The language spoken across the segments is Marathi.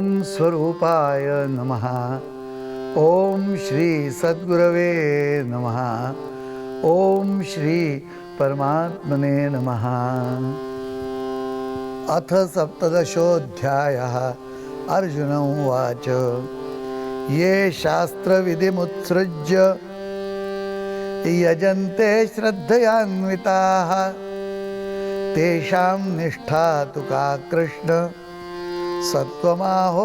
ओम स्वरूपाय नमः. ओम श्री सद्गुरवे नमः. ओम श्री परमात्मने नमः. अथ सप्तदशोऽध्यायः. अर्जुन उवाच ये शास्त्रविधिमुत्सृज्य यजन्ते श्रद्धयान्विताः तेषां निष्ठा तु का कृष्ण सत्वमाहो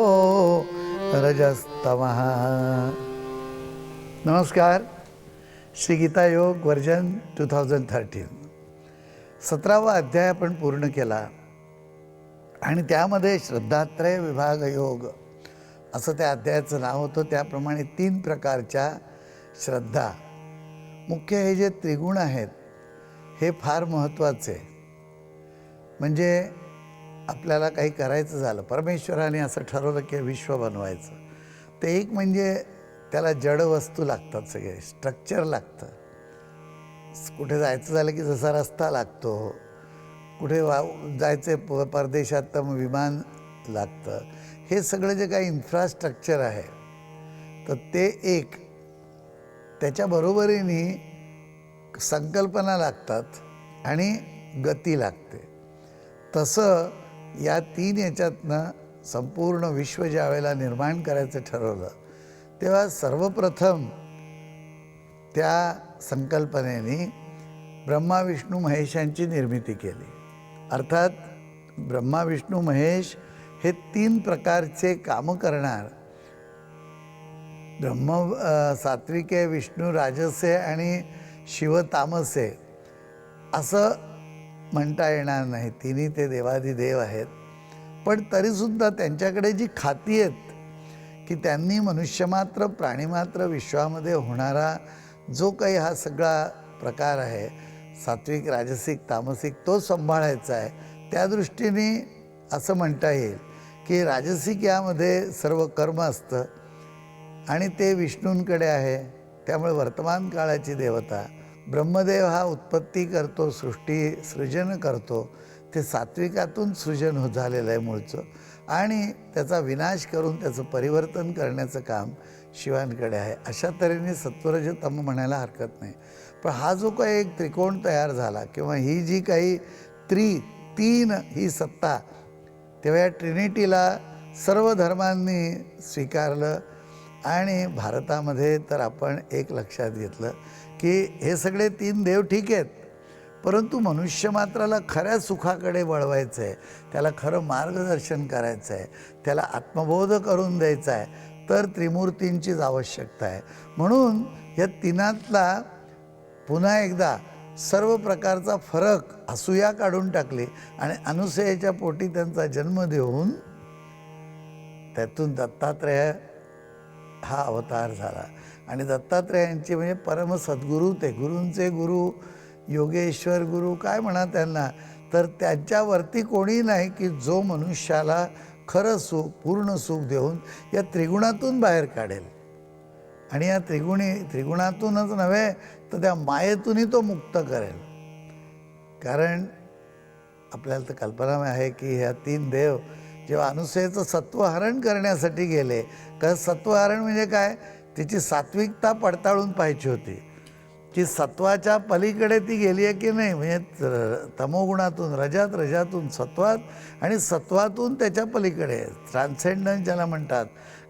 रजस्तमः. नमस्कार. श्री गीता योग वर्जन 2013. 17वा अध्याय आपण पूर्ण केला आणि त्यामध्ये श्रद्धात्रय विभाग योग असं त्या अध्यायाचं नाव होतं. त्याप्रमाणे 3 प्रकारच्या श्रद्धा. मुख्य हे जे त्रिगुण आहेत हे फार महत्त्वाचे. म्हणजे आपल्याला काही करायचं झालं, परमेश्वराने असं ठरवलं की विश्व बनवायचं, तर एक म्हणजे त्याला जड वस्तू लागतात, सगळे स्ट्रक्चर लागतं. कुठे जायचं झालं की जसा रस्ता लागतो, कुठे जायचं परदेशात तर मग विमान लागतं. हे सगळं जे काही इन्फ्रास्ट्रक्चर आहे तर ते एक. त्याच्या बरोबरीने संकल्पना लागतात आणि गती लागते. तसं या 3 याच्यातनं संपूर्ण विश्व ज्या वेळेला निर्माण करायचं ठरवलं तेव्हा सर्वप्रथम त्या संकल्पनेने ब्रह्मा विष्णू महेशांची निर्मिती केली. अर्थात ब्रह्मा विष्णू महेश हे 3 प्रकारचे कामं करणार. सात्विके, विष्णू राजसे आणि शिव तामसे असं म्हणता येणार नाही. तिन्ही ते देवाधिदेव आहेत. पण तरीसुद्धा त्यांच्याकडे जी खाती आहेत की त्यांनी मनुष्यमात्र प्राणीमात्र विश्वामध्ये होणारा जो काही हा सगळा प्रकार आहे, सात्विक राजसिक तामसिक, तो सांभाळायचा आहे. त्या दृष्टीने असं म्हणता येईल की राजसिक यामध्ये सर्व कर्म असतं आणि ते विष्णूंकडे आहे. त्यामुळे वर्तमान काळाची देवता ब्रह्मदेव हा उत्पत्ती करतो, सृष्टी सृजन करतो. ते सात्विकातून सृजन झालेलं आहे मूळचं, आणि त्याचा विनाश करून त्याचं परिवर्तन करण्याचं काम शिवांकडे आहे. अशा तऱ्हेने सत्वरजतम म्हणायला हरकत नाही. पण हा जो काही एक त्रिकोण तयार झाला किंवा ही जी काही 3 ही सत्ता, तेव्हा या ट्रिनिटीला सर्व धर्मांनी स्वीकारलं. आणि भारतामध्ये तर आपण एक लक्षात घेतलं की हे सगळे 3 देव ठीक आहेत, परंतु मनुष्य मात्राला खऱ्या सुखाकडे वळवायचं आहे, त्याला खरं मार्गदर्शन करायचं आहे, त्याला आत्मबोध करून द्यायचा आहे, तर त्रिमूर्तींचीच आवश्यकता आहे. म्हणून या 3तला पुन्हा एकदा सर्व प्रकारचा फरक असूया काढून टाकली आणि अनुसूयेच्या पोटी त्यांचा जन्म देऊन त्यातून दत्तात्रेय हा अवतार झाला. आणि दत्तात्रेयांचे म्हणजे परम सद्गुरू, ते गुरूंचे गुरु, योगेश्वर गुरु काय म्हणा त्यांना, तर त्यांच्यावरती कोणी नाही की जो मनुष्याला खरं सुख, पूर्ण सुख देऊन या त्रिगुणातून बाहेर काढेल. आणि या त्रिगुणातूनच नव्हे तर त्या मायेतूनही तो मुक्त करेल. कारण आपल्याला तर कल्पना आहे की ह्या 3 देव जेव्हा अनुसूयेचं सत्वहरण करण्यासाठी गेले, तर सत्वहरण म्हणजे काय, तिची सात्विकता पडताळून पाहायची होती की सत्वाच्या पलीकडे ती गेली आहे की नाही. म्हणजे तमोगुणातून रजात, रजातून सत्वात आणि सत्वातून त्याच्या पलीकडे ट्रान्सेंडन्स ज्याला म्हणतात,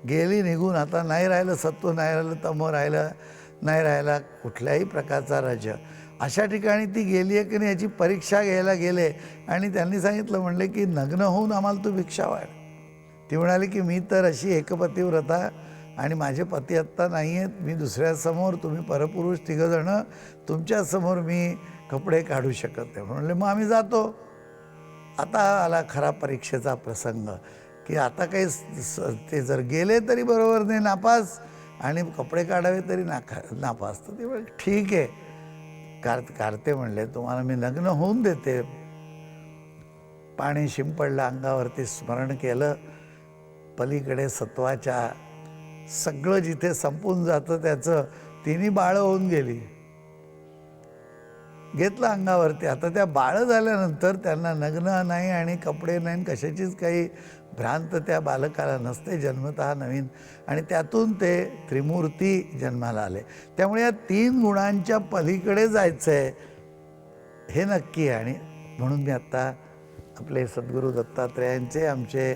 गेली निघून. आता नाही राहिलं सत्व, नाही राहिलं तमो, नाही राहिला कुठल्याही प्रकारचा रज. अशा ठिकाणी ती गेली आहे की नाही याची परीक्षा घ्यायला गेले. आणि त्यांनी सांगितलं, म्हणले की नग्न होऊन आम्हाला तू भिक्षा वाढ. ती म्हणाली की मी तर अशी एकपतिव्रता आणि माझे पती आत्ता नाही आहेत, मी दुसऱ्यासमोर, तुम्ही परपुरुष 3 जणं, तुमच्यासमोर मी कपडे काढू शकत नाही. म्हणले मग आम्ही जातो. आता आला खरा परीक्षेचा प्रसंग की आता काही ते जर गेले तरी बरोबर नाही, नापास, आणि कपडे काढावे तरी नापास. तर ते म्हणले ठीक आहे, कार्ते म्हणले तुम्हाला मी लग्न होऊन देते. पाणी शिंपडलं अंगावरती, स्मरण केलं, पलीकडे सत्वाच्या सगळं जिथे संपून जातं त्याचं 3 बाळं होऊन गेली. घेतलं अंगावरती. आता त्या बाळं झाल्यानंतर त्यांना नग्न नाही आणि कपडे नाही, कशाचीच काही भ्रांत त्या बालकाला नसते, जन्मतः नवीन, आणि त्यातून ते त्रिमूर्ती जन्माला आले. त्यामुळे या 3 गुणांच्या पलीकडे जायचं आहे हे नक्की आहे. आणि म्हणून मी आत्ता आपले सद्गुरू दत्तात्रेयांचे, आमचे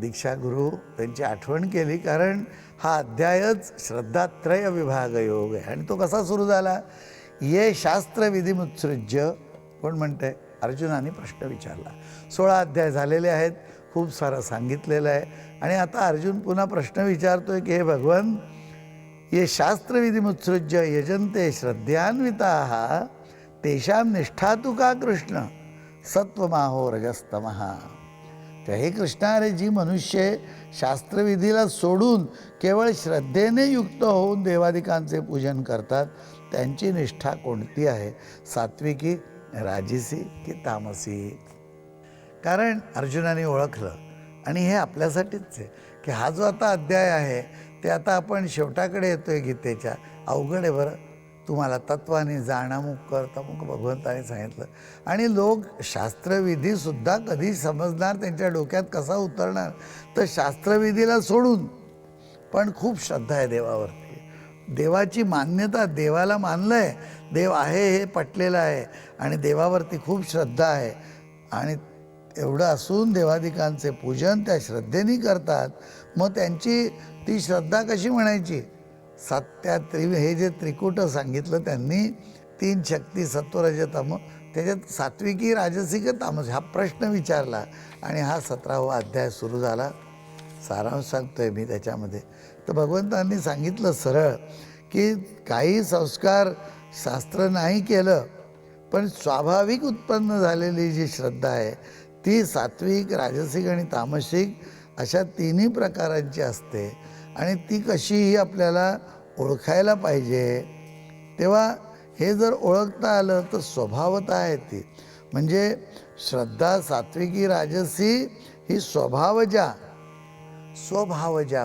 दीक्षागुरू, त्यांची आठवण केली, कारण हा अध्यायच श्रद्धात्रय विभाग योग आहे. आणि तो कसा सुरू झाला? ये शास्त्र विधिमुत्सृज्य, कोण म्हणते? अर्जुनाने प्रश्न विचारला. 16 अध्याय झालेले आहेत, खूप सारं सांगितलेलं आहे. आणि आता अर्जुन पुन्हा प्रश्न विचारतोय की हे भगवन, ये शास्त्र विधिमुत्सृज्य यजन्ते श्रद्धयान्विताः तेषां निष्ठा तु का कृष्ण सत्वमाहो रजस्तमः. तर हे कृष्णा, अरे जी मनुष्य शास्त्रविधीला सोडून केवळ श्रद्धेने युक्त होऊन देवादिकांचे पूजन करतात, त्यांची निष्ठा कोणती आहे? सात्विकी, राजसी की तामसी? कारण अर्जुनाने ओळखलं, आणि हे आपल्यासाठीच आहे की हा जो आता अध्याय आहे ते आता आपण शेवटाकडे येतोय गीतेच्या. अवघड आहे बरं. तुम्हाला तत्वाने जाण अमुक कर तमुक भगवंताने सांगितलं, आणि लोक शास्त्रविधीसुद्धा कधी समजणार, त्यांच्या डोक्यात कसा उतरणार? तर शास्त्रविधीला सोडून पण खूप श्रद्धा आहे देवावरती, देवाची मान्यता, देवाला मानलं आहे, देव आहे हे पटलेलं आहे, आणि देवावरती खूप श्रद्धा आहे. आणि एवढं असून देवादिकांचे पूजन त्या श्रद्धेने करतात. मग त्यांची ती श्रद्धा कशी म्हणायची? हे जे त्रिकूट सांगितलं त्यांनी, 3 शक्ती सत्वरजतम, त्याच्यात सात्विकी, राजसी की तामसी हा प्रश्न विचारला. आणि हा 17वा अध्याय सुरू झाला. सारांश सांगतोय मी त्याच्यामध्ये. तर भगवंतांनी सांगितलं सरळ की काही संस्कार शास्त्र नाही केलं, पण स्वाभाविक उत्पन्न झालेली जी श्रद्धा आहे ती सात्विक, राजसिक आणि तामसिक अशा 3ही प्रकारांची असते. आणि ती कशीही आपल्याला ओळखायला पाहिजे. तेव्हा हे जर ओळखता आलं तर स्वभावतः आहे ती, म्हणजे श्रद्धा सात्विकी, राजसी ही स्वभावजा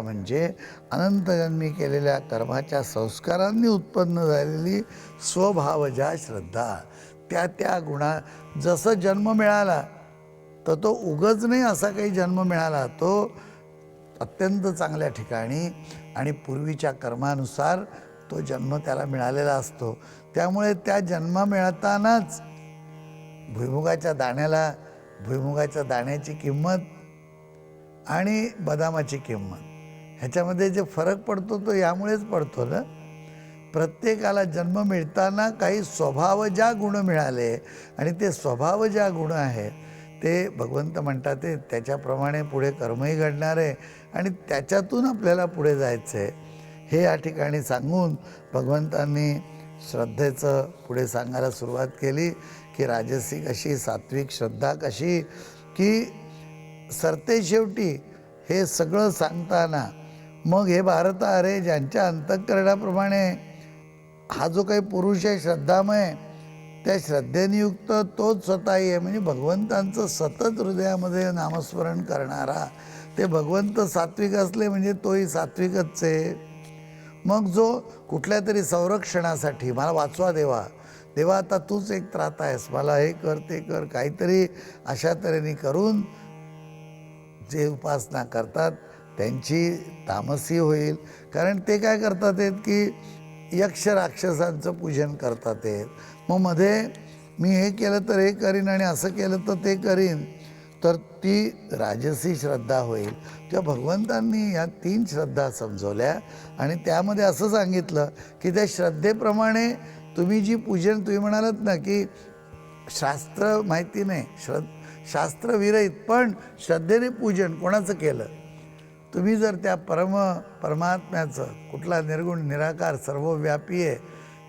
म्हणजे अनंतजन्मी केलेल्या कर्माच्या संस्कारांनी उत्पन्न झालेली स्वभावजा श्रद्धा. त्या गुणा, जसं जन्म मिळाला तर तो उगच नाही असा काही जन्म मिळाला, तो अत्यंत चांगल्या ठिकाणी आणि पूर्वीच्या कर्मानुसार तो जन्म त्याला मिळालेला असतो. त्यामुळे त्या जन्म मिळतानाच भुईमुगाच्या दाण्याची किंमत आणि बदामाची किंमत ह्याच्यामध्ये जे फरक पडतो तो यामुळेच पडतो ना. प्रत्येकाला जन्म मिळताना काही स्वभावजा गुण मिळाले, आणि ते स्वभावजा गुण आहेत ते भगवंत म्हणतात ते त्याच्याप्रमाणे पुढे कर्मही घडणार आहे, आणि त्याच्यातून आपल्याला पुढे जायचं आहे हे या ठिकाणी सांगून भगवंतांनी श्रद्धेचं पुढे सांगायला सुरुवात केली की राजसी कशी, सात्विक श्रद्धा कशी, की सरते शेवटी हे सगळं सांगताना मग हे भारत, अरे ज्यांच्या अंतःकरणाप्रमाणे हा जो काही पुरुष आहे श्रद्धामय, त्या श्रद्धेने युक्त तोच स्वतःही आहे. म्हणजे भगवंतांचं सतत हृदयामध्ये नामस्मरण करणारा, ते भगवंत सात्विक असले म्हणजे तोही सात्विकच आहे. मग जो कुठल्या तरी संरक्षणासाठी मला वाचवा देवा आता तूच एक त्रात आहेस, मला हे कर ते कर, काहीतरी अशा तऱ्हेने करून जे उपासना करतात त्यांची तामसी होईल. कारण ते काय करतात आहेत की यक्ष राक्षसांचं पूजन करतात आहेत. मग मध्ये मी हे केलं तर हे करीन आणि असं केलं तर ते करीन, तर ती राजसी श्रद्धा होईल. तेव्हा भगवंतांनी या 3 श्रद्धा समजवल्या, आणि त्यामध्ये असं सांगितलं की त्या श्रद्धेप्रमाणे तुम्ही जी पूजन, तुम्ही म्हणालात ना की शास्त्र माहिती नाही, शास्त्र विरहित पण श्रद्धेने पूजन कोणाचं केलं, तुम्ही जर त्या परमात्म्याचं, कुठला निर्गुण निराकार सर्वव्यापी आहे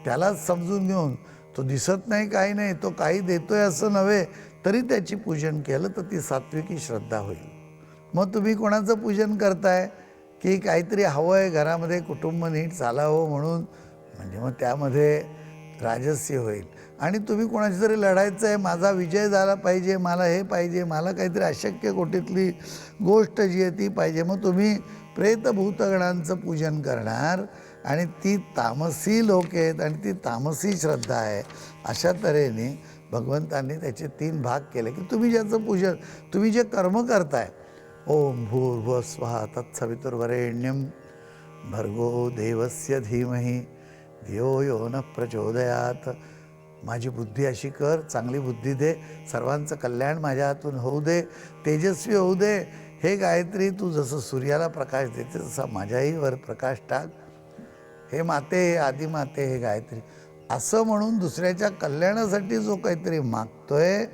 त्यालाच समजून घेऊन, तो दिसत नाही काही नाही, तो काही देतोय असं नव्हे, तरी त्याची पूजन केलं तर ती सात्विकी श्रद्धा होईल. मग तुम्ही कोणाचं पूजन करताय की काहीतरी हवं आहे घरामध्ये, कुटुंब नीट चालावं म्हणून, म्हणजे मग त्यामध्ये राजस्य होईल. आणि तुम्ही कोणाशी तरी लढायचं आहे, माझा विजय झाला पाहिजे, मला हे पाहिजे, मला काहीतरी अशक्य कोटीतली गोष्ट जी आहे ती पाहिजे, मग तुम्ही प्रेतभूतगणांचं पूजन करणार, आणि ती तामसी लोक आहेत आणि ती तामसी श्रद्धा आहे. अशा तऱ्हेने भगवंतांनी त्याचे 3 भाग केले की तुम्ही ज्याचं पूजन, तुम्ही जे कर्म करताय ओम भूर्भुवः स्वः तत्सवितुर्वरेण्यं भर्गो देवस्य धीमहि धियो यो न प्रचोदयात. माझी बुद्धी अशी कर, चांगली बुद्धी दे, सर्वांचं कल्याण माझ्या हातून होऊ दे, तेजस्वी होऊ दे. हे गायत्री, तू जसं सूर्याला प्रकाश देते तसा माझ्याही वर प्रकाश टाक. हे माते, हे आदिमाते, हे गायत्री. असं म्हणून दुसऱ्याच्या कल्याणासाठी जो काहीतरी मागतोय,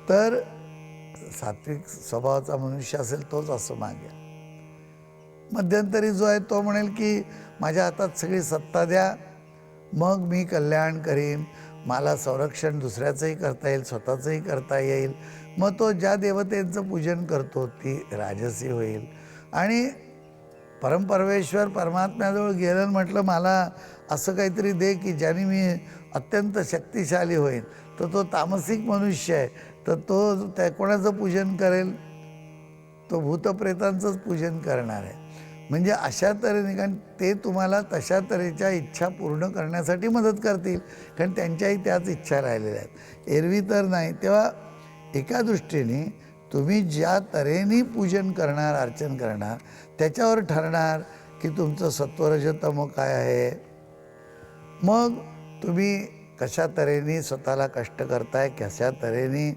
तर सात्विक स्वभावाचा मनुष्य असेल तोच असं मागेल. मध्यंतरी जो आहे तो म्हणेल की माझ्या हातात सगळी सत्ता द्या, मग मी कल्याण करीन, मला संरक्षण दुसऱ्याचंही करता येईल, स्वतःचंही करता येईल. मग तो ज्या देवतेचं पूजन करतो ती राजसी होईल. आणि परमपरमेश्वर परमात्म्याजवळ गेलं म्हटलं मला असं काहीतरी दे की ज्याने मी अत्यंत शक्तिशाली होईल, तर तो तामसिक मनुष्य आहे, तर तो त्या कोणाचं पूजन करेल? तो भूतप्रेतांचंच पूजन करणार आहे. म्हणजे अशा तऱ्हेने, कारण ते तुम्हाला तशा तऱ्हेच्या इच्छा पूर्ण करण्यासाठी मदत करतील, कारण त्यांच्याही त्याच इच्छा राहिलेल्या आहेत, एरवी तर नाही. तेव्हा एका दृष्टीने तुम्ही ज्या तऱ्हेने पूजन करणार, अर्चन करणार, त्याच्यावर ठरणार की तुमचं सत्वरजतम काय आहे. मग तुम्ही कशा तऱ्हेने स्वतःला कष्ट करताय, कशा तऱ्हेने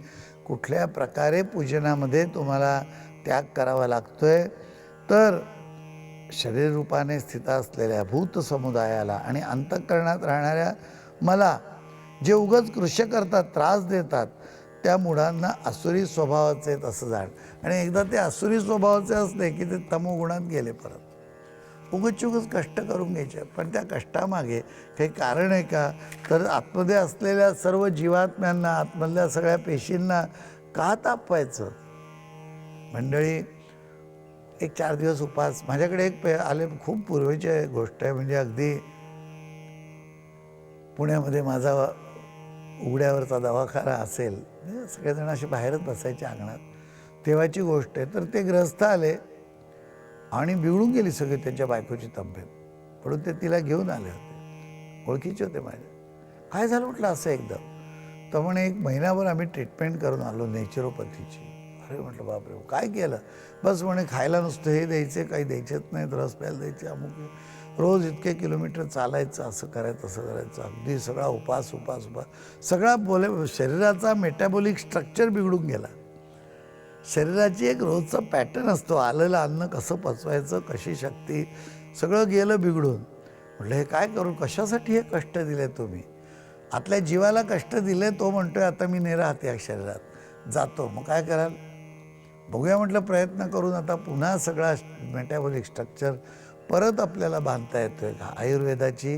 कुठल्या प्रकारे पूजनामध्ये तुम्हाला त्याग करावा लागतोय. तर शरीर रूपाने स्थित असलेल्या भूत समुदायाला आणि अंतःकरणात राहणाऱ्या मला जे उगाच कृष्य करतात, त्रास देतात, त्या मुळांना आसुरी स्वभावाचे आहेत असं जाण. आणि एकदा ते आसुरी स्वभावाचे असले की ते तमोगुणात गेले परत. उगच कष्ट करून घ्यायचे, पण त्या कष्टामागे काही कारण आहे का? तर आतमध्ये असलेल्या सर्व जीवात्म्यांना, आतमधल्या सगळ्या पेशींना का तापवायचं? मंडळी, एक 4 दिवस उपास. माझ्याकडे एक आले, खूप पूर्वीची गोष्ट आहे, म्हणजे अगदी पुण्यामध्ये माझा उघड्यावरचा दवाखाना असेल, सगळेजण असे बाहेरच बसायचे अंगणात, तेव्हाची गोष्ट आहे. तर ते ग्रस्त आले आणि बिघडून गेली सगळी त्यांच्या बायकोची तब्येत, म्हणून ते तिला घेऊन आले होते, ओळखीचे होते माझे. काय झालं म्हटलं असं एकदम? तर म्हणे 1 महिनाभर आम्ही ट्रीटमेंट करून आलो नॅचरोपॅथीची. अरे म्हटलं बापरे, काय केलं? बस म्हणे खायला नुसतं हे द्यायचे, काही द्यायचेच नाहीत, रस प्यायला द्यायचे, अमुक, रोज इतके किलोमीटर चालायचं, असं करायचं, असं करायचं, अगदी सगळा उपास सगळा शरीराचा मेटाबॉलिक स्ट्रक्चर बिघडून गेला. शरीराची एक रोजचा पॅटर्न असतो, आलेलं अन्न कसं पचवायचं, कशी शक्ती, सगळं गेलं बिघडून. म्हटलं हे काय करू, कशासाठी हे कष्ट दिले तुम्ही? आतल्या जीवाला कष्ट दिले, तो म्हणतोय आता मी नाही राहत या शरीरात, जातो. मग काय कराल? बघूया म्हटलं, प्रयत्न करून आता पुन्हा सगळा मेटाबॉलिक स्ट्रक्चर परत आपल्याला बांधता येतोय का? आयुर्वेदाची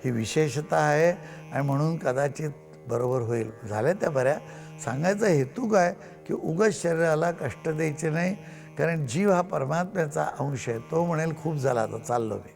ही विशेषता आहे आणि म्हणून कदाचित बरोबर होईल. झाल्या त्या बऱ्या. सांगायचा हेतू काय की उगाच शरीराला कष्ट द्यायचे नाही, कारण जीव हा परमात्म्याचा अंश आहे. तो म्हणेल खूप झाला, आता चाललो मी.